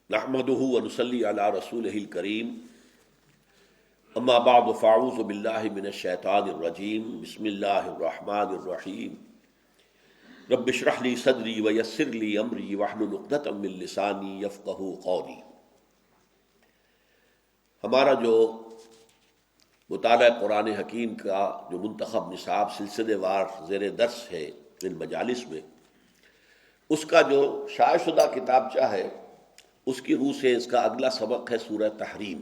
نحمده ونصلي على رسوله الكريم اما بعد فاعوذ بالله من الشیطان الرجیم بسم اللہ الرحمن الرحیم رب اشرح لي صدری ویسر لي امری واحلل عقدۃ من لسانی یفقہوا قولی۔ ہمارا جو مطالعہ قرآن حکیم کا جو منتخب نصاب سلسلے وار زیر درس ہے ان مجالس میں، اس کا جو شائع شدہ کتابچہ ہے اس کی روح سے اس کا اگلا سبق ہے سورہ تحریم۔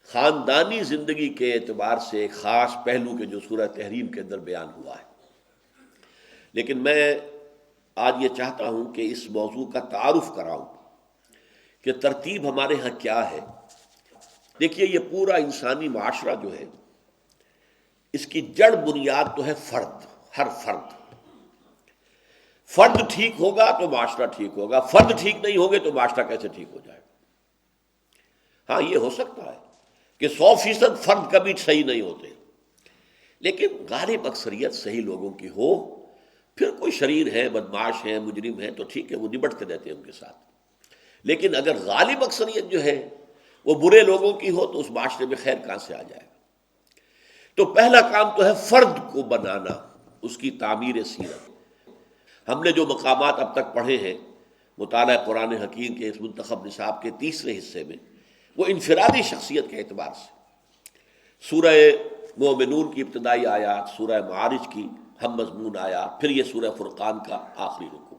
خاندانی زندگی کے اعتبار سے ایک خاص پہلو کے جو سورہ تحریم کے اندر بیان ہوا ہے، لیکن میں آج یہ چاہتا ہوں کہ اس موضوع کا تعارف کراؤں کہ ترتیب ہمارے ہاں کیا ہے۔ دیکھیے، یہ پورا انسانی معاشرہ جو ہے، اس کی جڑ بنیاد تو ہے فرد، ہر فرد۔ فرد ٹھیک ہوگا تو معاشرہ ٹھیک ہوگا، فرد ٹھیک نہیں ہوگے تو معاشرہ کیسے ٹھیک ہو جائے گا؟ ہاں، یہ ہو سکتا ہے کہ 100% فرد کبھی صحیح نہیں ہوتے، لیکن غالب اکثریت صحیح لوگوں کی ہو، پھر کوئی شریر ہے، بدمعاش ہے، مجرم ہے، تو ٹھیک ہے، وہ نبٹتے رہتے ہیں ان کے ساتھ۔ لیکن اگر غالب اکثریت جو ہے وہ برے لوگوں کی ہو تو اس معاشرے میں خیر کہاں سے آ جائے گا؟ تو پہلا کام تو ہے فرد کو بنانا، اس کی تعمیر سیرت۔ ہم نے جو مقامات اب تک پڑھے ہیں مطالعہ قرآن حکیم کے اس منتخب نصاب کے تیسرے حصے میں، وہ انفرادی شخصیت کے اعتبار سے سورہ مومنون کی ابتدائی آیات، سورہ معارج کی ہم مضمون آیات، پھر یہ سورہ فرقان کا آخری رکوع۔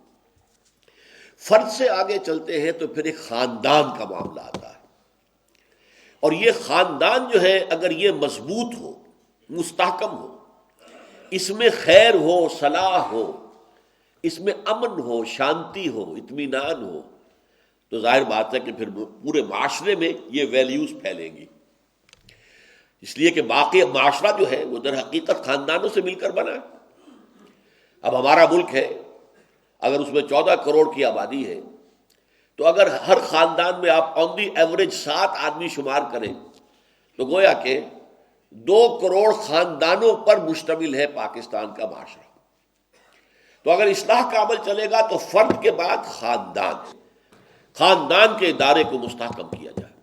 فرد سے آگے چلتے ہیں تو پھر ایک خاندان کا معاملہ آتا ہے، اور یہ خاندان جو ہے اگر یہ مضبوط ہو، مستحکم ہو، اس میں خیر ہو، صلاح ہو، اس میں امن ہو، شانتی ہو، اطمینان ہو، تو ظاہر بات ہے کہ پھر پورے معاشرے میں یہ ویلیوز پھیلیں گی۔ اس لیے کہ باقی معاشرہ جو ہے وہ در حقیقت خاندانوں سے مل کر بنا ہے۔ اب ہمارا ملک ہے، اگر اس میں 14 کروڑ کی آبادی ہے، تو اگر ہر خاندان میں آپ آن دی ایوریج 7 آدمی شمار کریں تو گویا کہ 2 کروڑ خاندانوں پر مشتمل ہے پاکستان کا معاشرہ۔ تو اگر اصلاح کا عمل چلے گا تو فرد کے بعد خاندان کے ادارے کو مستحکم کیا جائے۔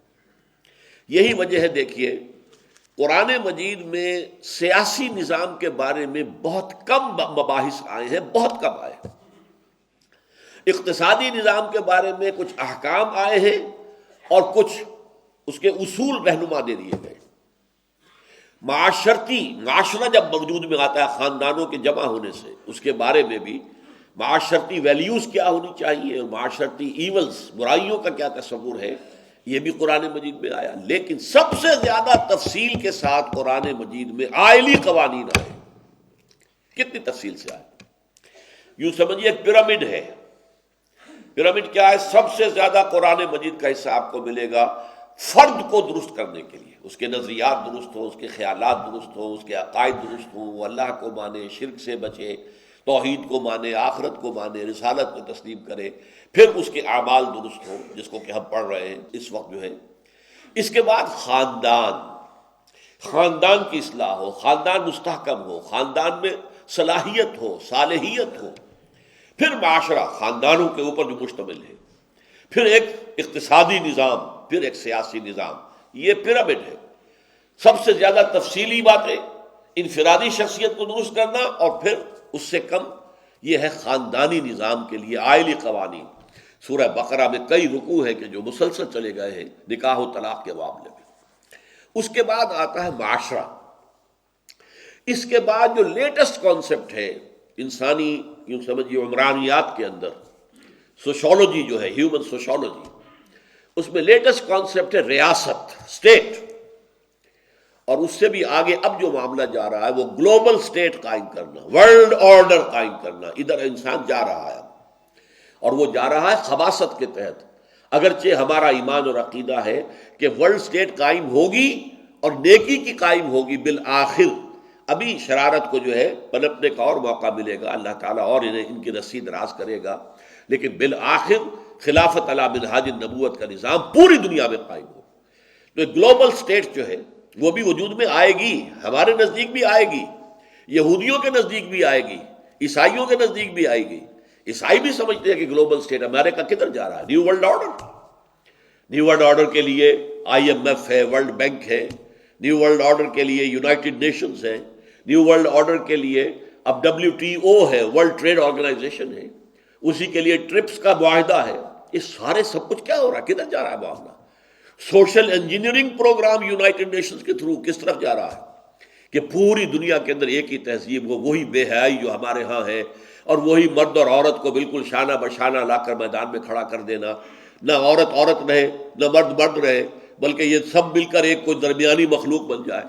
یہی وجہ ہے، دیکھیے، قرآن مجید میں سیاسی نظام کے بارے میں بہت کم مباحث آئے ہیں، بہت کم آئے ہیں۔ اقتصادی نظام کے بارے میں کچھ احکام آئے ہیں اور کچھ اس کے اصول رہنما دے دیے گئے۔ معاشرہ جب وجود میں آتا ہے خاندانوں کے جمع ہونے سے، اس کے بارے میں بھی معاشرتی ویلیوز کیا ہونی چاہیے اور معاشرتی ایونز، برائیوں کا کیا تصور ہے، یہ بھی قرآن مجید میں آیا۔ لیکن سب سے زیادہ تفصیل کے ساتھ قرآن مجید میں آئلی قوانین آئے۔ کتنی تفصیل سے آئے؟ یوں سمجھیے ایک پیرامڈ ہے۔ پیرامڈ کیا ہے؟ سب سے زیادہ قرآن مجید کا حصہ آپ کو ملے گا فرد کو درست کرنے کے لیے، اس کے نظریات درست ہوں، اس کے خیالات درست ہوں، اس کے عقائد درست ہوں، وہ اللہ کو مانے، شرک سے بچے، توحید کو مانے، آخرت کو مانے، رسالت کو تسلیم کرے، پھر اس کے اعمال درست ہوں، جس کو کہ ہم پڑھ رہے ہیں اس وقت جو ہے۔ اس کے بعد خاندان کی اصلاح ہو، خاندان مستحکم ہو، خاندان میں صلاحیت ہو، صالحیت ہو، پھر معاشرہ خاندانوں کے اوپر جو مشتمل ہے، پھر ایک اقتصادی نظام، پھر ایک سیاسی نظام۔ یہ پیرامڈ ہے۔ سب سے زیادہ تفصیلی باتیں انفرادی شخصیت کو درست کرنا، اور پھر اس سے کم یہ ہے خاندانی نظام کے لیے آئلی قوانین۔ سورہ بقرہ میں کئی رکوع ہیں کہ جو مسلسل چلے گئے ہیں نکاح و طلاق کے معاملے میں۔ اس کے بعد آتا ہے معاشرہ۔ اس کے بعد جو لیٹسٹ کانسیپٹ ہے انسانی، یوں سمجھیے عمرانیات کے اندر، سوشولوجی جو ہے، ہیومن سوشولوجی، اس میں لیٹسٹ کانسیپٹ ہے ریاست، اسٹیٹ۔ اور اس سے بھی آگے اب جو معاملہ جا رہا ہے وہ گلوبل اسٹیٹ قائم کرنا، ورلڈ آرڈر قائم کرنا۔ ادھر انسان جا رہا ہے، اور وہ جا رہا ہے خباثت کے تحت۔ اگرچہ ہمارا ایمان اور عقیدہ ہے کہ ورلڈ اسٹیٹ قائم ہوگی اور نیکی کی قائم ہوگی بالآخر۔ ابھی شرارت کو جو ہے پنپنے کا اور موقع ملے گا، اللہ تعالیٰ اور ان کی رسی دراز کرے گا، لیکن بالآخر خلافت علی منہاج النبوت کا نظام پوری دنیا میں قائم ہو۔ تو گلوبل اسٹیٹ جو ہے وہ بھی وجود میں آئے گی، ہمارے نزدیک بھی آئے گی، یہودیوں کے نزدیک بھی آئے گی، عیسائیوں کے نزدیک بھی آئے گی۔ عیسائی بھی سمجھتے ہیں کہ گلوبل اسٹیٹ امریکہ کدھر جا رہا ہے. New world order, new world order کے لیے IMF ہے، ورلڈ بینک ہے، نیو ورلڈ آرڈر کے لیے یونائٹڈ نیشنز ہے، نیو ورلڈ آرڈر کے لیے اب WTO ہے، ورلڈ ٹریڈ آرگنائزیشن ہے، اسی کے لیے ٹرپس کا معاہدہ ہے. یہ سارے سب کچھ کیا ہو رہا ہے؟ کدھر جا رہا ہے معاملہ؟ Social engineering programme united nations کے تھرو کس طرف جا رہا ہے کہ پوری دنیا کے اندر ایک ہی تہذیب ہو، وہی بے حیائی جو ہمارے ہاں ہے، اور وہی مرد اور عورت کو بالکل شانہ بشانہ لا کر میدان میں کھڑا کر دینا. نہ عورت عورت رہے، نہ مرد مرد رہے، بلکہ یہ سب مل کر ایک کوئی درمیانی مخلوق بن جائے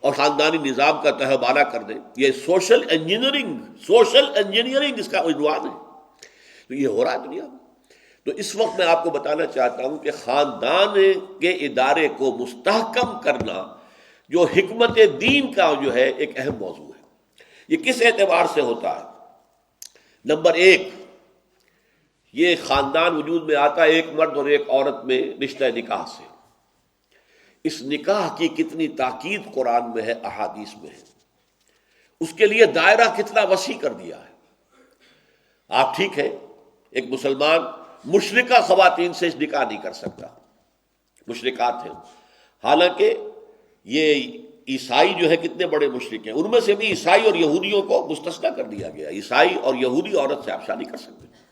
اور خاندانی نظام کا تہبانہ کر دے. یہ سوشل انجینئرنگ اس کا عنوان ہے. تو یہ ہو رہا ہے دنیا میں. تو اس وقت میں آپ کو بتانا چاہتا ہوں کہ خاندان کے ادارے کو مستحکم کرنا جو حکمت دین کا جو ہے ایک اہم موضوع ہے. یہ کس اعتبار سے ہوتا ہے؟ نمبر ایک، یہ خاندان وجود میں آتا ہے ایک مرد اور ایک عورت میں رشتہ نکاح سے. اس نکاح کی کتنی تاکید قرآن میں ہے، احادیث میں ہے. اس کے لیے دائرہ کتنا وسیع کر دیا ہے. آپ ٹھیک ہے، ایک مسلمان مشرکہ خواتین سے نکاح نہیں کر سکتا، مشرکات ہیں. حالانکہ یہ عیسائی جو ہے کتنے بڑے مشرک ہیں، ان میں سے بھی عیسائی اور یہودیوں کو مستثنیٰ کر دیا گیا. عیسائی اور یہودی عورت سے آپ شادی کر سکتے ہیں،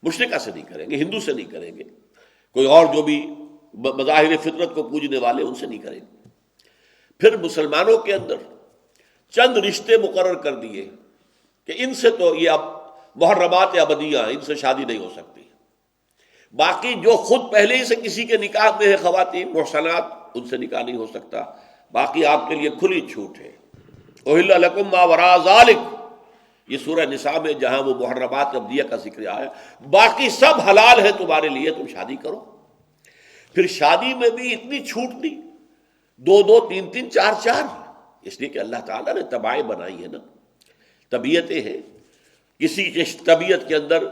مشرکہ سے نہیں کریں گے، ہندو سے نہیں کریں گے، کوئی اور جو بھی مظاہر فطرت کو پوجنے والے ان سے نہیں کریں گے. پھر مسلمانوں کے اندر چند رشتے مقرر کر دیے کہ ان سے تو یہ اب محرمات ابدیہ ہیں، ان سے شادی نہیں ہو سکتی. باقی جو خود پہلے ہی سے کسی کے نکاح میں ہے خواتین محصنات، ان سے نکاح نہیں ہو سکتا. باقی آپ کے لیے کھلی چھوٹ ہے. احل لکم ما وراء ذالک، یہ سورہ نساء میں جہاں وہ محرمات ابدیہ کا ذکر آیا، باقی سب حلال ہے تمہارے لیے، تم شادی کرو. پھر شادی میں بھی اتنی چھوٹ نہیں، دو دو تین تین چار چار، اس لیے کہ اللہ تعالیٰ نے طبائع بنائی ہے نا، طبیعتیں ہیں. کسی کے طبیعت کے اندر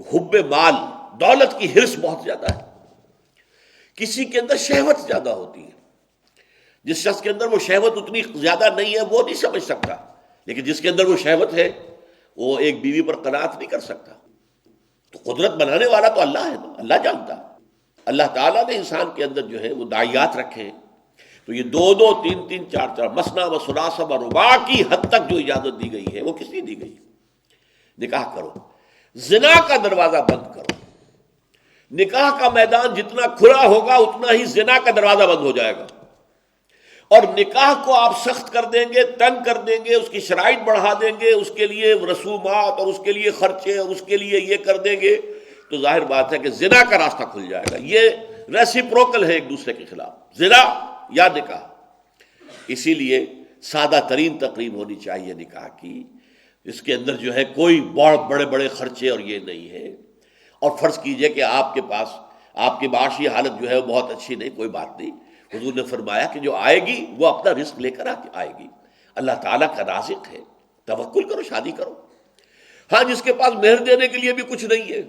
حب مال، دولت کی حرص بہت زیادہ ہے، کسی کے اندر شہوت زیادہ ہوتی ہے. جس شخص کے اندر وہ شہوت اتنی زیادہ نہیں ہے وہ نہیں سمجھ سکتا، لیکن جس کے اندر وہ شہوت ہے وہ ایک بیوی پر قناعت نہیں کر سکتا. تو قدرت بنانے والا تو اللہ ہے نا، اللہ جانتا. اللہ تعالیٰ نے انسان کے اندر جو ہے وہ داعیات رکھے ہیں. تو یہ دو دو تین تین چار چار، مثنیٰ و ثلاث و رباع کی حد تک جو اجازت دی گئی ہے وہ کس لیے دی گئی؟ نکاح کرو، زنا کا دروازہ بند کرو. نکاح کا میدان جتنا کھلا ہوگا اتنا ہی زنا کا دروازہ بند ہو جائے گا. اور نکاح کو آپ سخت کر دیں گے، تنگ کر دیں گے، اس کی شرائط بڑھا دیں گے، اس کے لیے رسومات اور اس کے لیے خرچے اور اس کے لیے یہ کر دیں گے، تو ظاہر بات ہے کہ زنا کا راستہ کھل جائے گا. یہ ریسیپروکل ہے ایک دوسرے کے خلاف، زنا یا نکاح. اسی لیے سادہ ترین تقریب ہونی چاہیے نکاح کی. اس کے اندر جو ہے کوئی بہت بڑے بڑے خرچے اور یہ نہیں ہے. اور فرض کیجئے کہ آپ کے پاس آپ کی معاشی حالت جو ہے وہ بہت اچھی نہیں، کوئی بات نہیں. حضور نے فرمایا کہ جو آئے گی وہ اپنا رزق لے کر آئے گی، اللہ تعالیٰ کا رازق ہے، توکل کرو، شادی کرو. ہاں جس کے پاس مہر دینے کے لیے بھی کچھ نہیں ہے،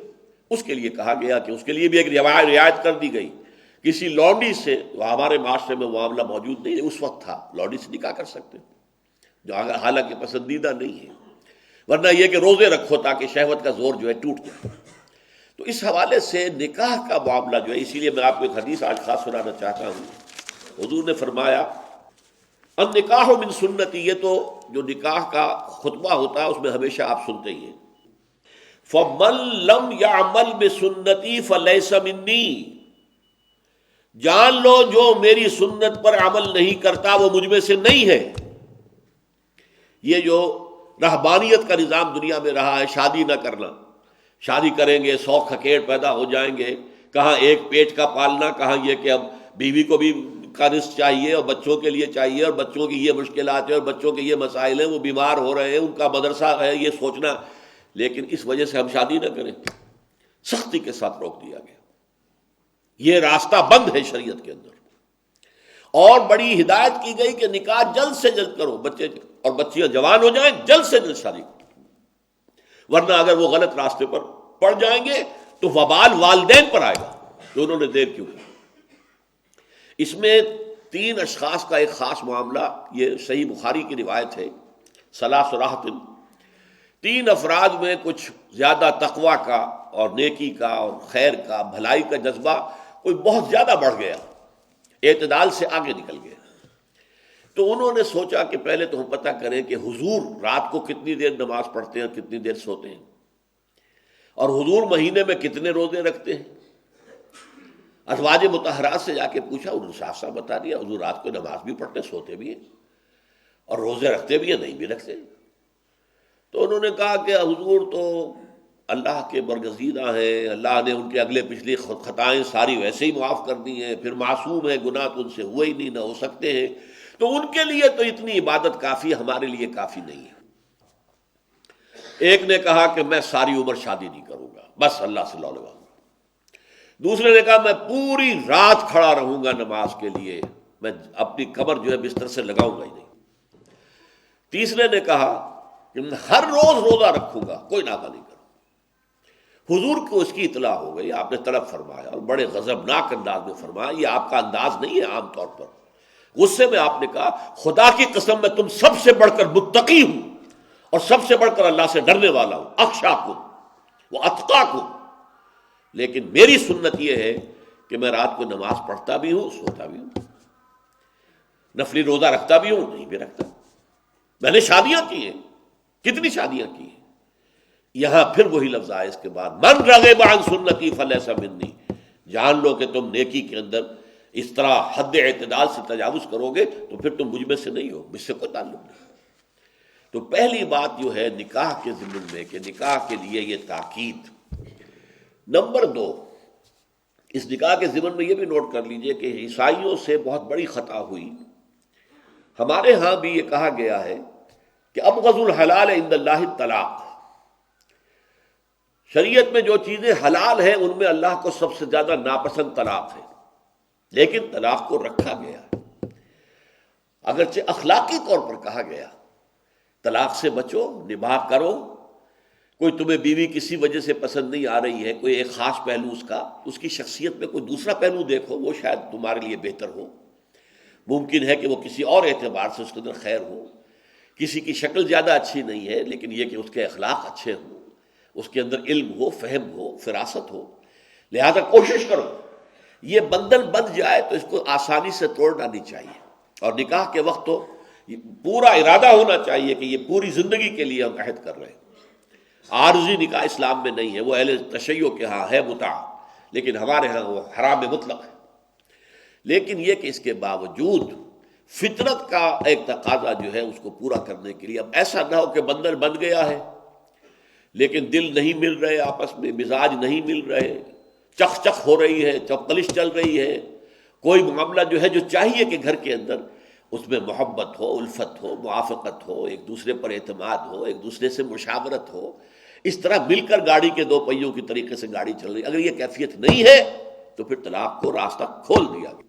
اس کے لیے کہا گیا کہ اس کے لیے بھی ایک رعایت کر دی گئی. کسی لونڈی سے، ہمارے معاشرے میں معاملہ موجود نہیں ہے، اس وقت تھا، لونڈی سے نکاح کر سکتے جو حالانکہ پسندیدہ نہیں ہے، ورنہ یہ کہ روزے رکھو تاکہ شہوت کا زور جو ہے ٹوٹ جائے. تو اس حوالے سے نکاح کا معاملہ جو ہے، اسی لیے میں آپ کو ایک حدیث آج خاص سنانا چاہتا ہوں. حضور نے فرمایا النکاح من سنتی، یہ تو جو نکاح کا خطبہ ہوتا ہے اس میں ہمیشہ آپ سنتے ہی ہیں، فمن لم یعمل بسنتی فلیس منی، جان لو جو میری سنت پر عمل نہیں کرتا وہ مجھ میں سے نہیں ہے. یہ جو رہبانیت کا نظام دنیا میں رہا ہے، شادی نہ کرنا، شادی کریں گے 100 کھکیڑ پیدا ہو جائیں گے، کہاں ایک پیٹ کا پالنا، کہاں یہ کہ اب بیوی کو بھی کا رزق چاہیے اور بچوں کے لیے چاہیے، اور بچوں کی یہ مشکلات ہیں اور بچوں کے یہ مسائل ہیں، وہ بیمار ہو رہے ہیں، ان کا مدرسہ ہے، یہ سوچنا. لیکن اس وجہ سے ہم شادی نہ کریں، سختی کے ساتھ روک دیا گیا. یہ راستہ بند ہے شریعت کے اندر. اور بڑی ہدایت کی گئی کہ نکاح جلد سے جلد کرو، بچے اور بچیاں جوان ہو جائیں جلد سے جلد شادی کرو، ورنہ اگر وہ غلط راستے پر پڑ جائیں گے تو وبال والدین پر آئے گا کہ انہوں نے دیر کیوں کی. اس میں 3 اشخاص کا ایک خاص معاملہ، یہ صحیح بخاری کی روایت ہے، ثلاث راہط، تین افراد میں کچھ زیادہ تقویٰ کا اور نیکی کا اور خیر کا بھلائی کا جذبہ کوئی بہت زیادہ بڑھ گیا، اعتدال سے آگے نکل گیا، تو انہوں نے سوچا کہ پہلے تو ہم پتہ کریں کہ حضور رات کو کتنی دیر نماز پڑھتے ہیں، کتنی دیر سوتے ہیں، اور حضور مہینے میں کتنے روزے رکھتے ہیں۔ ازواج مطہرات سے جا کے پوچھا، انہوں نے صاف صاف بتا دیا حضور رات کو نماز بھی پڑھتے، سوتے بھی ہیں، اور روزے رکھتے بھی ہیں، نہیں بھی رکھتے۔ تو انہوں نے کہا کہ حضور تو اللہ کے برگزیدہ ہیں، اللہ نے ان کے اگلے پچھلی خطائیں ساری ویسے ہی معاف کر دی ہیں، پھر معصوم ہیں، گناہ تو ان سے ہوئے ہی نہیں، نہ ہو سکتے ہیں، تو ان کے لیے تو اتنی عبادت کافی، ہمارے لیے کافی نہیں ہے۔ ایک نے کہا کہ میں ساری عمر شادی نہیں کروں گا، بس اللہ سے لو لگاؤں گا۔ دوسرے نے کہا میں پوری رات کھڑا رہوں گا نماز کے لیے، میں اپنی کمر جو ہے بستر سے لگاؤں گا ہی نہیں۔ تیسرے نے کہا کہ میں ہر روز روزہ رکھوں گا، کوئی نافرمانی نہیں کروں۔ حضور کو اس کی اطلاع ہو گئی، آپ نے طلب فرمایا اور بڑے غضبناک انداز میں فرمایا، یہ آپ کا انداز نہیں ہے عام طور پر۔ غصے میں آپ نے کہا خدا کی قسم میں تم سب سے بڑھ کر متقی ہوں اور سب سے بڑھ کر اللہ سے ڈرنے والا ہوں، اخشاکم و اتقاکم، لیکن میری سنت یہ ہے کہ میں رات کو نماز پڑھتا بھی ہوں، سوتا بھی ہوں، نفلی روزہ رکھتا بھی ہوں، نہیں بھی رکھتا۔ میں نے شادیاں کی ہیں، کتنی شادیاں کی ہیں۔ یہاں پھر وہی لفظ آئے اس کے بعد، من رغب عن سنتی فلیس منی، جان لو کہ تم نیکی کے اندر اس طرح حد اعتدال سے تجاوز کرو گے تو پھر تم مجھ میں سے نہیں ہو، مجھ سے کوئی تعلق نہیں۔ تو پہلی بات جو ہے نکاح کے ضمن میں کہ نکاح کے لیے یہ تاکید۔ نمبر دو، اس نکاح کے ضمن میں یہ بھی نوٹ کر لیجئے کہ عیسائیوں سے بہت بڑی خطا ہوئی۔ ہمارے ہاں بھی یہ کہا گیا ہے کہ ابغض الحلال عند اللہ الطلاق، شریعت میں جو چیزیں حلال ہیں ان میں اللہ کو سب سے زیادہ ناپسند طلاق ہے، لیکن طلاق کو رکھا گیا ہے۔ اگرچہ اخلاقی طور پر کہا گیا طلاق سے بچو، نباہ کرو، کوئی تمہیں بیوی کسی وجہ سے پسند نہیں آ رہی ہے، کوئی ایک خاص پہلو اس کی شخصیت میں کوئی دوسرا پہلو دیکھو، وہ شاید تمہارے لیے بہتر ہو، ممکن ہے کہ وہ کسی اور اعتبار سے اس کے اندر خیر ہو، کسی کی شکل زیادہ اچھی نہیں ہے لیکن یہ کہ اس کے اخلاق اچھے ہوں، اس کے اندر علم ہو، فہم ہو، فراست ہو، لہذا کوشش کرو یہ بندھن بندھ جائے تو اس کو آسانی سے توڑنا نہیں چاہیے، اور نکاح کے وقت تو پورا ارادہ ہونا چاہیے کہ یہ پوری زندگی کے لیے ہم عہد کر رہے ہیں۔ عارضی نکاح اسلام میں نہیں ہے، وہ اہل تشیع کے ہاں ہے متع، لیکن ہمارے ہاں وہ حرام مطلق ہے۔ لیکن یہ کہ اس کے باوجود فطرت کا ایک تقاضا جو ہے اس کو پورا کرنے کے لیے اب ایسا نہ ہو کہ بندھن بن گیا ہے لیکن دل نہیں مل رہے، آپس میں مزاج نہیں مل رہے، چخ چخ ہو رہی ہے، چپقلش چل رہی ہے، کوئی معاملہ جو ہے جو چاہیے کہ گھر کے اندر اس میں محبت ہو، الفت ہو، موافقت ہو، ایک دوسرے پر اعتماد ہو، ایک دوسرے سے مشاورت ہو، اس طرح مل کر گاڑی کے دو پہیوں کی طریقے سے گاڑی چل رہی، اگر یہ کیفیت نہیں ہے تو پھر طلاق کو راستہ کھول دیا گیا۔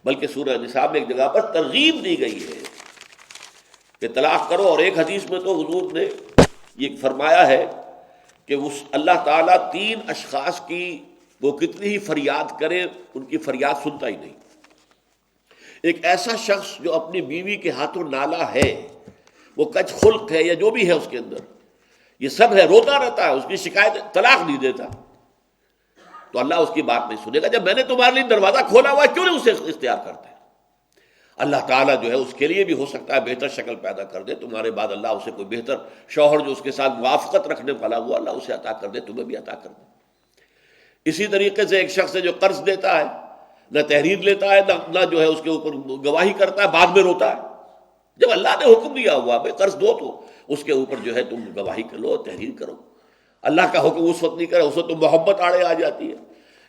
بلکہ سورہ نساء میں ایک جگہ پر ترغیب دی گئی ہے کہ طلاق کرو، اور ایک حدیث میں تو حضور نے یہ فرمایا ہے کہ اس اللہ تعالیٰ تین اشخاص کی وہ کتنی ہی فریاد کرے ان کی فریاد سنتا ہی نہیں۔ ایک ایسا شخص جو اپنی بیوی کے ہاتھوں نالا ہے، وہ کج خلق ہے یا جو بھی ہے اس کے اندر، یہ سب ہے، روتا رہتا ہے، اس کی شکایت، طلاق نہیں دیتا، تو اللہ اس کی بات نہیں سنے گا۔ جب میں نے تمہارے لیے دروازہ کھولا ہوا ہے کیوں نہیں اسے اختیار کرتے؟ اللہ تعالیٰ جو ہے اس کے لیے بھی ہو سکتا ہے بہتر شکل پیدا کر دے، تمہارے بعد اللہ اسے کوئی بہتر شوہر جو اس کے ساتھ موافقت رکھنے والا ہوا اللہ اسے عطا کر دے، تمہیں بھی عطا کر دے۔ اسی طریقے سے ایک شخص ہے جو قرض دیتا ہے، نہ تحریر لیتا ہے، نہ جو ہے اس کے اوپر گواہی کرتا ہے، بعد میں روتا ہے۔ جب اللہ نے حکم دیا ہوا بھائی قرض دو تو اس کے اوپر جو ہے تم گواہی کرو، تحریر کرو، اللہ کا حکم اس وقت نہیں کرے، اس وقت تو محبت آڑے آ جاتی ہے۔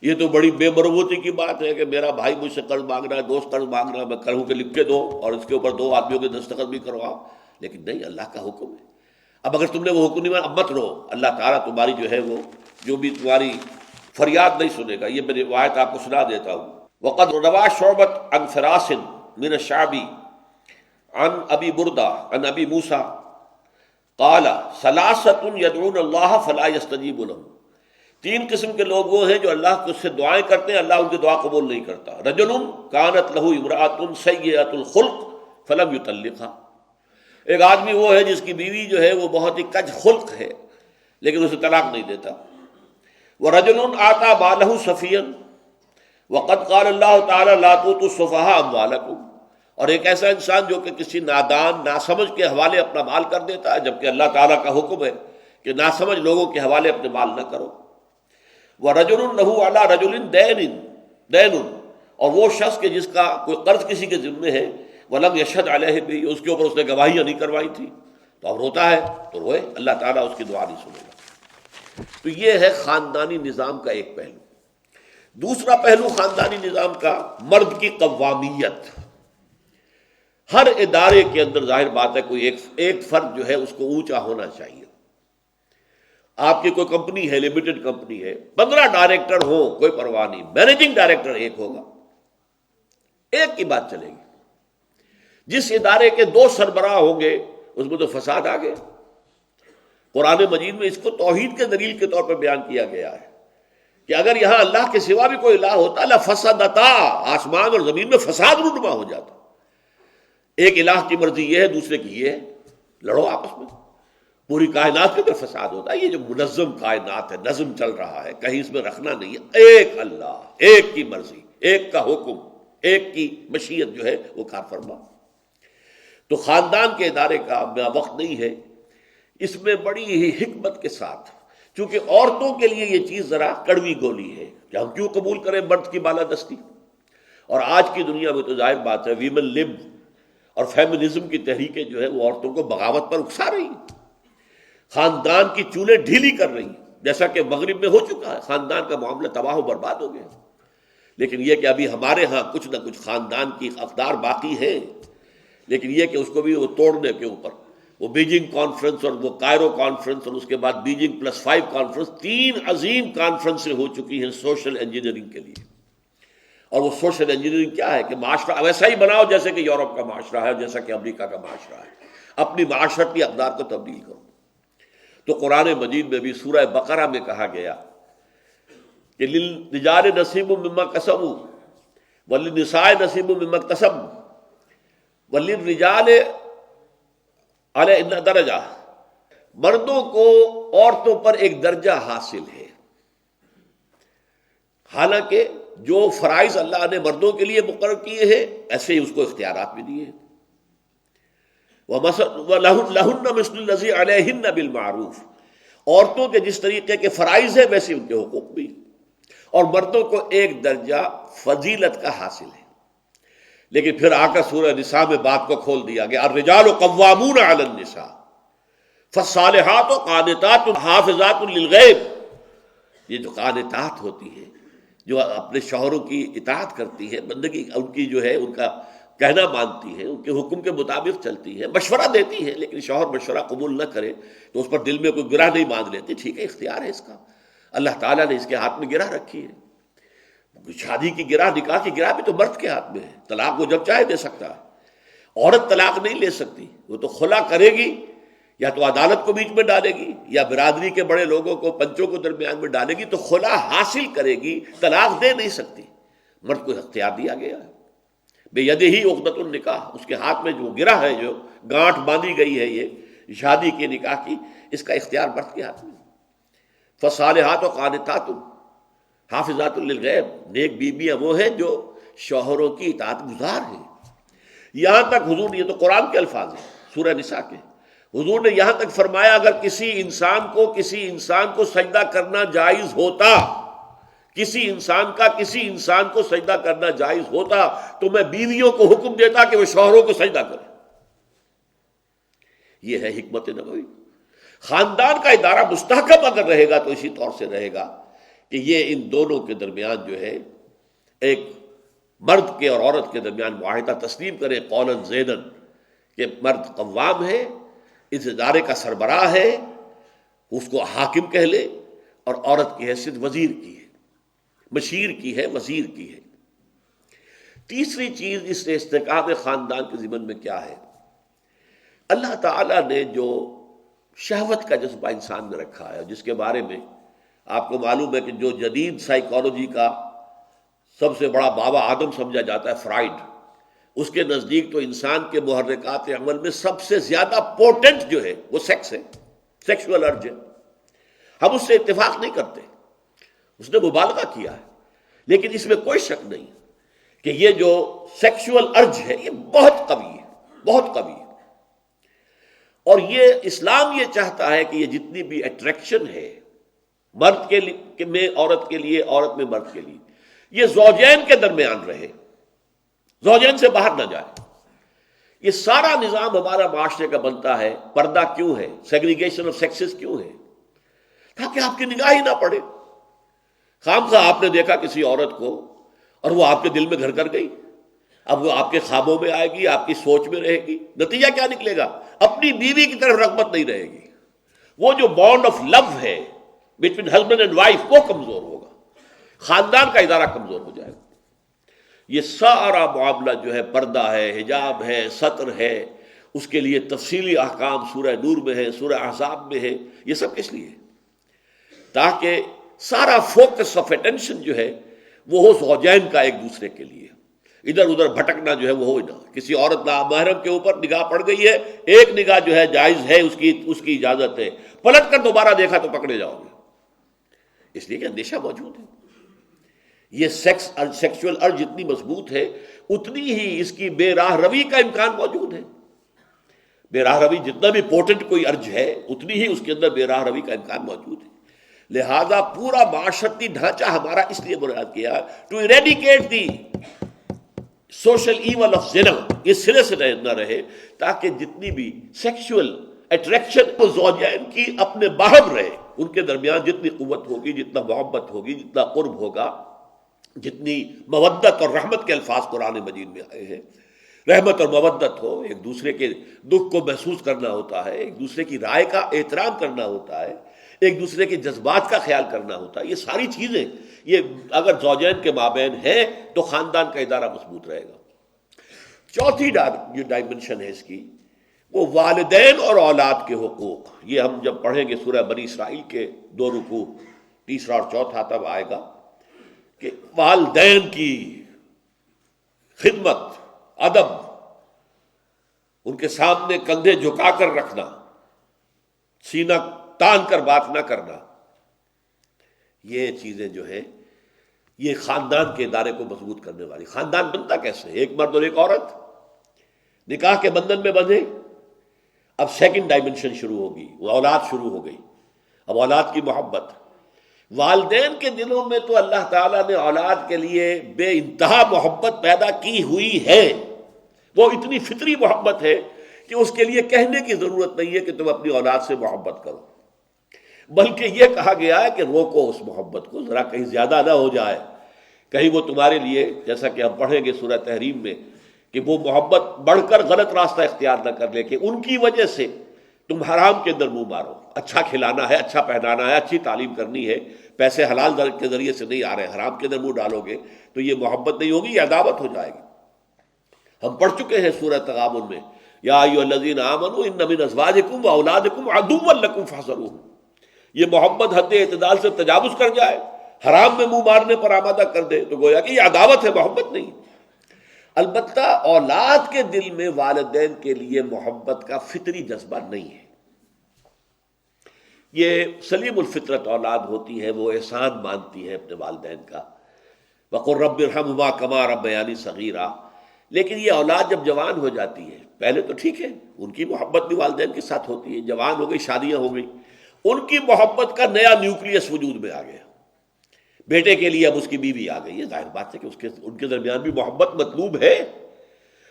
یہ تو بڑی بے مروتی کی بات ہے کہ میرا بھائی مجھ سے قرض مانگ رہا ہے، دوست قرض مانگ رہا ہے، میں کہوں کہ لکھ کے دو اور اس کے اوپر دو آدمیوں کے دستخط بھی کرواؤ، لیکن نہیں، اللہ کا حکم ہے۔ اب اگر تم نے وہ حکم نہیں مانا، اب مت رو، اللہ تعالیٰ تمہاری جو ہے وہ جو بھی تمہاری فریاد نہیں سنے گا۔ یہ میں روایت آپ کو سنا دیتا ہوں۔ وقد روا شعبۃ عن فراس من الشعبی عن ابی بردہ عن ابی موسیٰ قال ثلاثۃ یدعون اللہ فلا یستجیب لهم، تین قسم کے لوگ وہ ہیں جو اللہ کو سے دعائیں کرتے ہیں، اللہ ان کی دعا قبول نہیں کرتا۔ رجل کانت له امرأۃ سیئۃ الخلق فلم یطلقها، ایک آدمی وہ ہے جس کی بیوی جو ہے وہ بہت ہی کج خلق ہے لیکن اسے طلاق نہیں دیتا. وَرَجُلٌ آتَىٰ مَالَهُ صَفِيًّا وَقَدْ قَالَ اللَّهُ تَعَالَىٰ لَا تُؤْتُوا السُّفَهَاءَ أَمْوَالَكُمْ. اور ایک ایسا انسان جو کہ کسی نادان ناسمجھ کے حوالے اپنا مال کر دیتا ہے، جبکہ اللہ تعالیٰ کا حکم ہے کہ ناسمجھ لوگوں کے حوالے اپنے مال نہ کرو. وَرَجُلٌ لَهُ عَلَىٰ رَجُلٍ دَيْنٌ. اور وہ شخص کہ جس کا کوئی قرض کسی کے ذمے ہے، وَلَمْ يَشْهَدْ عَلَيْهِ بِهِ، اس کے اوپر اس نے گواہیاں نہیں کروائی تھی، تو اب روتا ہے تو روئے، اللہ تعالیٰ اس کی دعا نہیں سنے گا. تو یہ ہے خاندانی نظام کا ایک پہلو. دوسرا پہلو خاندانی نظام کا مرد کی قوامیت. ہر ادارے کے اندر ظاہر بات ہے کوئی ایک فرد جو ہے اس کو اونچا ہونا چاہیے. آپ کی کوئی کمپنی ہے، لمیٹڈ کمپنی ہے، 15 ڈائریکٹر ہوں کوئی پرواہ نہیں، مینیجنگ ڈائریکٹر ایک ہوگا، ایک کی بات چلے گی. جس ادارے کے 2 سربراہ ہوں گے اس میں تو فساد آ گئے. قرآن مجید میں اس کو توحید کے دلیل کے طور پر بیان کیا گیا ہے کہ اگر یہاں اللہ کے سوا بھی کوئی الہ ہوتا لفسدتا، آسمان اور زمین میں فساد رونما ہو جاتا. ایک الہ کی مرضی یہ ہے، دوسرے کی یہ ہے، لڑو آپس میں، پوری کائنات کے اندر فساد ہوتا ہے. یہ جو منظم کائنات ہے، نظم چل رہا ہے، کہیں اس میں رکھنا نہیں ہے. ایک اللہ، ایک کی مرضی، ایک کا حکم، ایک کی مشیت جو ہے وہ کار فرما. تو خاندان کے ادارے کا وقت نہیں ہے، اس میں بڑی ہی حکمت کے ساتھ، چونکہ عورتوں کے لیے یہ چیز ذرا کڑوی گولی ہے کہ ہم کیوں قبول کریں مرد کی بالادستی. اور آج کی دنیا میں تو ظاہر بات ہے ویمن لب اور فیمنزم کی تحریکیں جو ہے وہ عورتوں کو بغاوت پر اکسا رہی ہیں، خاندان کی چولیں ڈھیلی کر رہی ہیں، جیسا کہ مغرب میں ہو چکا ہے. خاندان کا معاملہ تباہ و برباد ہو گیا. لیکن یہ کہ ابھی ہمارے ہاں کچھ نہ کچھ خاندان کی اقدار باقی ہے، لیکن یہ کہ اس کو بھی وہ توڑنے کے اوپر وہ بیجنگ کانفرنس اور وہ کائرو کانفرنس اور اس کے بعد بیجنگ +5 کانفرنس، 3 عظیم کانفرنسیں ہو چکی ہیں سوشل انجینئرنگ کے لیے. اور وہ سوشل انجینئرنگ کیا ہے کہ معاشرہ ویسا ہی بناؤ جیسے کہ یورپ کا معاشرہ ہے، جیسا کہ امریکہ کا معاشرہ ہے، اپنی معاشرتی اقدار کو تبدیل کرو. تو قرآن مجید میں بھی سورہ بقرہ میں کہا گیا کہ للرجال نصیب مما کسبوا وللنساء نصیب مما اکتسبن وللرجال علیہن درجہ. مردوں کو عورتوں پر ایک درجہ حاصل ہے، حالانکہ جو فرائض اللہ نے مردوں کے لیے مقرر کیے ہیں ایسے ہی اس کو اختیارات بھی دیے ہیں. وَلَهُنَّ مِثْلُ الَّذِي عَلَيْهِنَّ بِالْمَعْرُوفِ. عورتوں کے جس طریقے کے فرائض ہیں ویسے ان کے حقوق بھی، اور مردوں کو ایک درجہ فضیلت کا حاصل ہے. لیکن پھر آ کر سورہ نساء میں بات کو کھول دیا گیا، الرجال قوامون علی النساء فالصالحات قانتات حافظات للغیب. یہ جو قانتات ہوتی ہیں، جو اپنے شوہروں کی اطاعت کرتی ہے، بندگی ان کی جو ہے ان کا کہنا مانتی ہے، ان کے حکم کے مطابق چلتی ہے، مشورہ دیتی ہے، لیکن شوہر مشورہ قبول نہ کرے تو اس پر دل میں کوئی گرہ نہیں باندھ لیتی. ٹھیک ہے، اختیار ہے اس کا، اللہ تعالیٰ نے اس کے ہاتھ میں گرہ رکھی ہے. شادی کی گرہ، نکاح کی گرہ بھی تو مرد کے ہاتھ میں ہے. طلاق وہ جب چاہے دے سکتا ہے. عورت طلاق نہیں لے سکتی، وہ تو خلا کرے گی، یا تو عدالت کو بیچ میں ڈالے گی یا برادری کے بڑے لوگوں کو، پنچوں کو درمیان میں ڈالے گی، تو خلا حاصل کرے گی، طلاق دے نہیں سکتی. مرد کو اختیار دیا گیا ہے. بے یدہ عقدۃ النکاح، اس کے ہاتھ میں جو گرہ ہے، جو گانٹھ باندھی گئی ہے یہ شادی کے نکاح کی، اس کا اختیار مرد کے ہاتھ میں. فالصالحات قانتات حافظات للغیب. نیک بیویاں وہ ہیں جو شوہروں کی اطاعت گزار ہیں. یہاں تک حضور، یہ تو قرآن کے الفاظ ہیں سورہ نساء کے، حضور نے یہاں تک فرمایا اگر کسی انسان کو سجدہ کرنا جائز ہوتا، کسی انسان کو سجدہ کرنا جائز ہوتا تو میں بیویوں کو حکم دیتا کہ وہ شوہروں کو سجدہ کریں. یہ ہے حکمت نبوی. خاندان کا ادارہ مستحکم اگر رہے گا تو اسی طور سے رہے گا کہ یہ ان دونوں کے درمیان جو ہے ایک مرد کے اور عورت کے درمیان معاہدہ تسلیم کرے قولاً زینا کہ مرد قوام ہے، اس ادارے کا سربراہ ہے، اس کو حاکم کہہ لے، اور عورت کی حیثیت وزیر کی ہے، مشیر کی ہے، وزیر کی ہے. تیسری چیز اس استحکام خاندان کے ضمن میں کیا ہے؟ اللہ تعالیٰ نے جو شہوت کا جذبہ انسان میں رکھا ہے، جس کے بارے میں آپ کو معلوم ہے کہ جو جدید سائیکالوجی کا سب سے بڑا بابا آدم سمجھا جاتا ہے فرائڈ، اس کے نزدیک تو انسان کے محرکات عمل میں سب سے زیادہ پوٹنٹ جو ہے وہ سیکس ہے، سیکشول ارج ہے. ہم اس سے اتفاق نہیں کرتے، اس نے مبالغہ کیا ہے، لیکن اس میں کوئی شک نہیں کہ یہ جو سیکشول ارج ہے یہ بہت قوی ہے، بہت قوی ہے. اور یہ اسلام یہ چاہتا ہے کہ یہ جتنی بھی اٹریکشن ہے مرد کے لیے میں عورت کے لیے، عورت میں مرد کے لیے، یہ زوجین کے درمیان رہے، زوجین سے باہر نہ جائے. یہ سارا نظام ہمارا معاشرے کا بنتا ہے. پردہ کیوں ہے؟ سیگریگیشن آف سیکسز کیوں ہے؟ تاکہ آپ کی نگاہ ہی نہ پڑے. خامخواہ آپ نے دیکھا کسی عورت کو اور وہ آپ کے دل میں گھر کر گئی، اب وہ آپ کے خوابوں میں آئے گی، آپ کی سوچ میں رہے گی. نتیجہ کیا نکلے گا؟ اپنی بیوی کی طرف رغبت نہیں رہے گی. وہ جو بانڈ آف لو ہے بٹوین ہسبینڈ اینڈ وائف وہ کمزور ہوگا، خاندان کا ادارہ کمزور ہو جائے گا. یہ سارا معاملہ جو ہے پردہ ہے، حجاب ہے، ستر ہے، اس کے لیے تفصیلی احکام سورہ نور میں ہے، سورہ احزاب میں ہے. یہ سب کس لیے؟ تاکہ سارا فوکس آف اٹینشن جو ہے وہ ہو زوجین کا ایک دوسرے کے لیے. ادھر ادھر بھٹکنا جو ہے وہ ہو نہ. کسی عورت نامحرم کے اوپر نگاہ پڑ گئی ہے، ایک نگاہ جو ہے جائز ہے، اس کی اجازت ہے، پلٹ کر دوبارہ دیکھا تو پکڑے جاؤ گے، اس لیے کہ اندیشہ موجود ہے. یہ سیکشول ارج جتنی مضبوط ہے اتنی ہی اس کی بے راہ روی کا امکان موجود ہے. بے راہ روی جتنا بھی پوٹنٹ کوئی ارج ہے اتنی ہی اس کے اندر بے راہ روی کا امکان موجود ہے. لہذا پورا معاشرتی ڈھانچہ ہمارا اس لیے بنیاد کیا to eradicate the social evil of زنا، یہ سرے سے نہ رہے، تاکہ جتنی بھی سیکشول اٹریکشن وہ زوجین کی اپنے باہم رہے. ان کے درمیان جتنی قوت ہوگی، جتنا محبت ہوگی، جتنا قرب ہوگا، جتنی مودت اور رحمت کے الفاظ قرآن مجید میں آئے ہیں، رحمت اور مودت ہو، ایک دوسرے کے دکھ کو محسوس کرنا ہوتا ہے، ایک دوسرے کی رائے کا احترام کرنا ہوتا ہے، ایک دوسرے کے جذبات کا خیال کرنا ہوتا ہے. یہ ساری چیزیں یہ اگر زوجین کے مابین ہیں تو خاندان کا ادارہ مضبوط رہے گا. چوتھی جو ڈائمنشن ہے اس کی وہ والدین اور اولاد کے حقوق. یہ ہم جب پڑھیں گے سورہ بنی اسرائیل کے 2 رکوع، تیسرا اور چوتھا، تب آئے گا کہ والدین کی خدمت، ادب، ان کے سامنے کندھے جھکا کر رکھنا، سینہ تان کر بات نہ کرنا، یہ چیزیں جو ہیں یہ خاندان کے ادارے کو مضبوط کرنے والی. خاندان بنتا کیسے؟ ایک مرد اور ایک عورت نکاح کے بندھن میں بندھے. اب سیکنڈ ڈائمنشن شروع ہوگی، وہ اولاد شروع ہو گئی. اب اولاد کی محبت والدین کے دلوں میں تو اللہ تعالیٰ نے اولاد کے لیے بے انتہا محبت پیدا کی ہوئی ہے. وہ اتنی فطری محبت ہے کہ اس کے لیے کہنے کی ضرورت نہیں ہے کہ تم اپنی اولاد سے محبت کرو، بلکہ یہ کہا گیا ہے کہ روکو اس محبت کو، ذرا کہیں زیادہ نہ ہو جائے، کہیں وہ تمہارے لیے، جیسا کہ ہم پڑھیں گے سورہ تحریم میں، کہ وہ محبت بڑھ کر غلط راستہ اختیار نہ کر لے کہ ان کی وجہ سے تم حرام کے اندر منہ مارو. اچھا کھلانا ہے، اچھا پہنانا ہے، اچھی تعلیم کرنی ہے، پیسے حلال کے ذریعے سے نہیں آ رہے، حرام کے اندر منہ ڈالو گے تو یہ محبت نہیں ہوگی، یہ عداوت ہو جائے گی. ہم پڑھ چکے ہیں سورہ تغابن میں، یا ایھا الذین آمنوا ان من ازواجکم واولادکم عدوا لکم فاحذروہم. یہ محبت حد اعتدال سے تجاوز کر جائے، حرام میں منہ مارنے پر آمادہ کر دے تو گویا کہ یہ عداوت ہے، محبت نہیں. البتہ اولاد کے دل میں والدین کے لیے محبت کا فطری جذبہ نہیں ہے. یہ سلیم الفطرت اولاد ہوتی ہے، وہ احسان مانتی ہے اپنے والدین کا. وقل رب ارحمہما کما ربیانی صغیرا. لیکن یہ اولاد جب جوان ہو جاتی ہے، پہلے تو ٹھیک ہے ان کی محبت بھی والدین کے ساتھ ہوتی ہے، جوان ہو گئی، شادیاں ہو گئی، ان کی محبت کا نیا نیوکلیس وجود میں آ گیا. بیٹے کے لیے اب اس کی بیوی آ گئی ہے، ظاہر بات ہے کہ ان کے درمیان بھی محبت مطلوب ہے.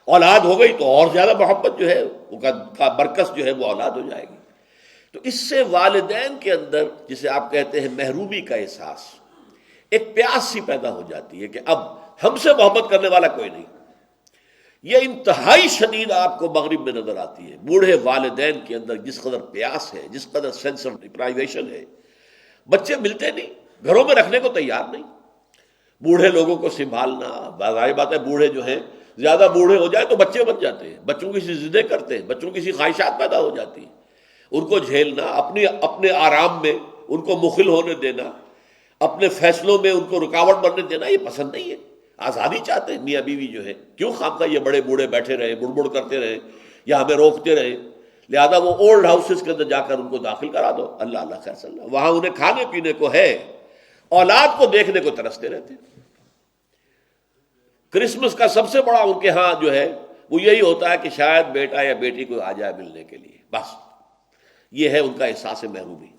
اولاد ہو گئی تو اور زیادہ محبت جو ہے کا برکس جو ہے وہ اولاد ہو جائے گی. تو اس سے والدین کے اندر جسے آپ کہتے ہیں محرومی کا احساس، ایک پیاس سی پیدا ہو جاتی ہے کہ اب ہم سے محبت کرنے والا کوئی نہیں. یہ انتہائی شدید آپ کو مغرب میں نظر آتی ہے. بوڑھے والدین کے اندر جس قدر پیاس ہے، جس قدر سینس آف ڈپرائیویشن ہے، بچے ملتے نہیں، گھروں میں رکھنے کو تیار نہیں. بوڑھے لوگوں کو سنبھالنا، ظاہر بات ہے بوڑھے جو ہیں زیادہ بوڑھے ہو جائے تو بچے بن جاتے ہیں، بچوں کی سی ضدیں کرتے ہیں، بچوں کی سی خواہشات پیدا ہو جاتی ہیں. ان کو جھیلنا، اپنے آرام میں ان کو مخل ہونے دینا، اپنے فیصلوں میں ان کو رکاوٹ بننے دینا، یہ پسند نہیں ہے. آزادی چاہتے ہیں میاں بیوی جو ہے، کیوں خواہ یہ بڑے بوڑھے بیٹھے رہے، بڑ بڑ کرتے رہے یا ہمیں روکتے رہے؟ لہذا وہ اولڈ ہاؤسز کے اندر جا کر ان کو داخل کرا دو، اللہ اللہ خیر صلی اللہ، وہاں انہیں کھانے پینے کو ہے، اولاد کو دیکھنے کو ترستے رہتے ہیں۔ کرسمس کا سب سے بڑا ان کے ہاں جو ہے وہ یہی ہوتا ہے کہ شاید بیٹا یا بیٹی کو آ جائے ملنے کے لیے، بس یہ ہے ان کا احساس محرومی۔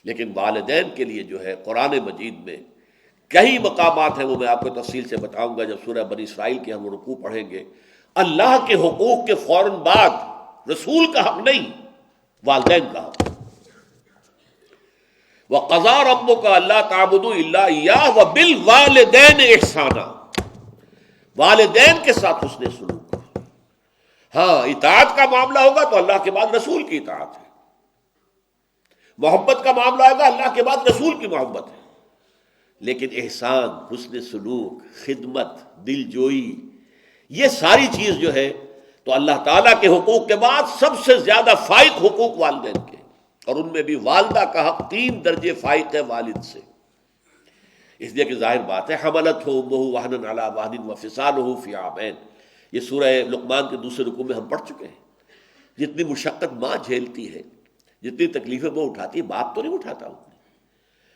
لیکن والدین کے لیے جو ہے قرآن مجید میں کئی مقامات ہیں، وہ میں آپ کو تفصیل سے بتاؤں گا جب سورہ بنی اسرائیل کے ہم رکوع پڑھیں گے۔ اللہ کے حقوق کے فوراً بعد رسول کا حق نہیں، والدین کا حق۔ وَقَضَىٰ رَبُّكَ أَلَّا تَعْبُدُوا إِلَّا إِيَّاهُ وَبِالْوَالِدَيْنِ إِحْسَانًا، والدین کے ساتھ حسن سلوک۔ ہاں اطاعت کا معاملہ ہوگا تو اللہ کے بعد رسول کی اطاعت ہے، محبت کا معاملہ ہوگا اللہ کے بعد رسول کی محبت ہے، لیکن احسان، حسن سلوک، خدمت، دل جوئی، یہ ساری چیز جو ہے تو اللہ تعالیٰ کے حقوق کے بعد سب سے زیادہ فائق حقوق والدین کے، اور ان میں بھی والدہ کا حق 3 درجے فائق ہے والد سے، اس لیے کہ ظاہر بات ہے حملتہ امہ وہنا علی وہن وفصالہ فی عامین، یہ سورہ لقمان کے دوسرے رکوع میں ہم پڑھ چکے ہیں۔ جتنی مشقت ماں جھیلتی ہے، جتنی تکلیفیں وہ اٹھاتی ہے، باپ تو نہیں اٹھاتا اتنی۔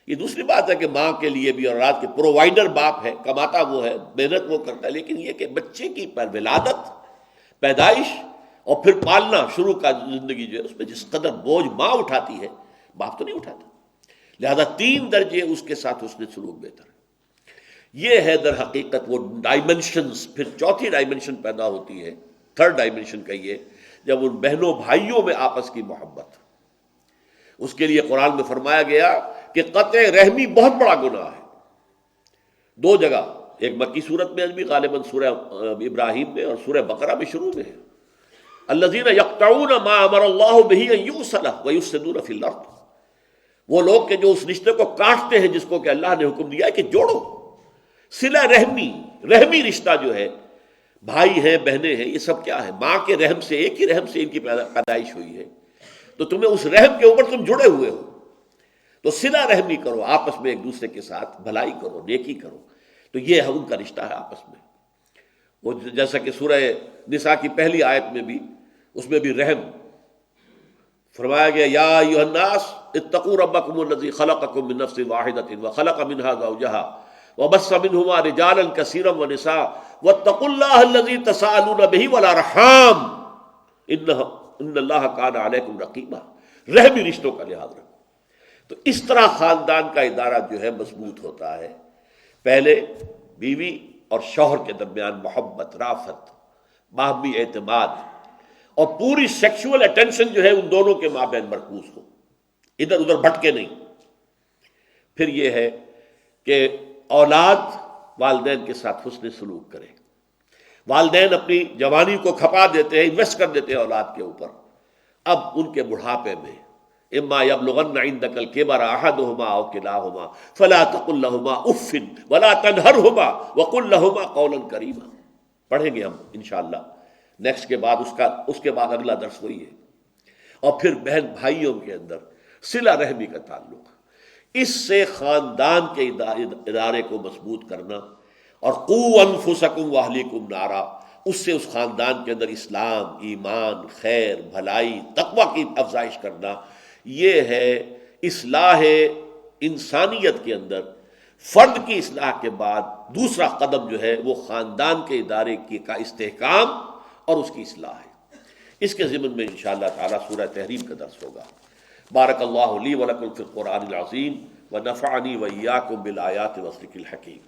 یہ دوسری بات ہے کہ ماں کے لیے بھی اور رات کے پرووائڈر باپ ہے، کماتا وہ ہے، محنت وہ کرتا ہے، لیکن یہ کہ بچے کی ولادت، پیدائش اور پھر پالنا شروع کا زندگی جو ہے اس میں جس قدر بوجھ ماں اٹھاتی ہے باپ تو نہیں اٹھاتا، لہذا 3 درجے اس کے ساتھ حسن سلوک بہتر ہے۔ یہ ہے در حقیقت وہ ڈائمنشنز۔ پھر چوتھی ڈائمنشن پیدا ہوتی ہے، 3rd ڈائمنشن کہیے، جب ان بہنوں بھائیوں میں آپس کی محبت۔ اس کے لیے قرآن میں فرمایا گیا کہ قطع رحمی بہت بڑا گناہ ہے، 2 جگہ، ایک مکی صورت میں بھی غالباً سورہ ابراہیم میں اور سورہ بقرہ میں شروع میں ہے، الذین یقطعون ما امر اللہ بہ ان یوصل ویفسدون فی الارض، وہ لوگ کہ جو اس رشتے کو کاٹتے ہیں جس کو کہ اللہ نے حکم دیا ہے کہ جوڑو۔ صلہ رحمی، رحمی رشتہ جو ہے، بھائی ہیں بہنیں ہیں، یہ سب کیا ہے؟ ماں کے رحم سے، ایک ہی رحم سے ان کی پیدائش ہوئی ہے، تو تمہیں اس رحم کے اوپر تم جڑے ہوئے ہو، تو صلہ رحمی کرو، آپس میں ایک دوسرے کے ساتھ بھلائی کرو، نیکی کرو، تو یہ ہے ان کا رشتہ ہے آپس میں۔ وہ جیسا کہ سورہ نساء کی پہلی آیت میں بھی، اس میں بھی رحم فرمایا گیا، یا ایھا الناس اتقوا ربکم الذی خلقکم من نفس واحدۃ وخلق منها زوجها وبث منهما رجالا كثيرا ونساء واتقوا الله الذی تساءلون به والارحام ان اللہ کان علیکم رقیبا۔ رحمی رشتوں کا لحاظ رکھو، تو اس طرح خاندان کا ادارہ جو ہے مضبوط ہوتا ہے۔ پہلے بیوی اور شوہر کے درمیان محبت، رافت، باہمی اعتماد، اور پوری سیکشول اٹینشن جو ہے ان دونوں کے مابین مرکوز ہو، ادھر ادھر بھٹکے نہیں۔ پھر یہ ہے کہ اولاد والدین کے ساتھ حسن سلوک کرے۔ والدین اپنی جوانی کو کھپا دیتے ہیں، انویسٹ کر دیتے ہیں اولاد کے اوپر، اب ان کے بڑھاپے میں اما یبلغن عندک الکبر احدہما او کلاہما فلا تقل لہما اف ولا تنہرہما وقل لہما قولا کریما۔ پڑھیں گے ہم انشاءاللہ نیکسٹ کے بعد، اس کے بعد اگلا درس وہی ہے۔ اور پھر بہن بھائیوں کے اندر صلہ رحمی کا تعلق، اس سے خاندان کے ادارے کو مضبوط کرنا، اور قوا انفسکم واہلیکم نارا، اس سے اس خاندان کے اندر اسلام، ایمان، خیر، بھلائی، تقوی کی افزائش کرنا، یہ ہے اصلاح انسانیت کے اندر۔ فرد کی اصلاح کے بعد دوسرا قدم جو ہے وہ خاندان کے ادارے کا استحکام اور اس کی اصلاح ہے۔ اس کے ضمن میں انشاءاللہ تعالی سورہ تحریم کا درس ہوگا۔ بارک اللہ لی ولکم فی القرآن العظیم ونفعنی وإیاکم بالآیات والذکر الحکیم۔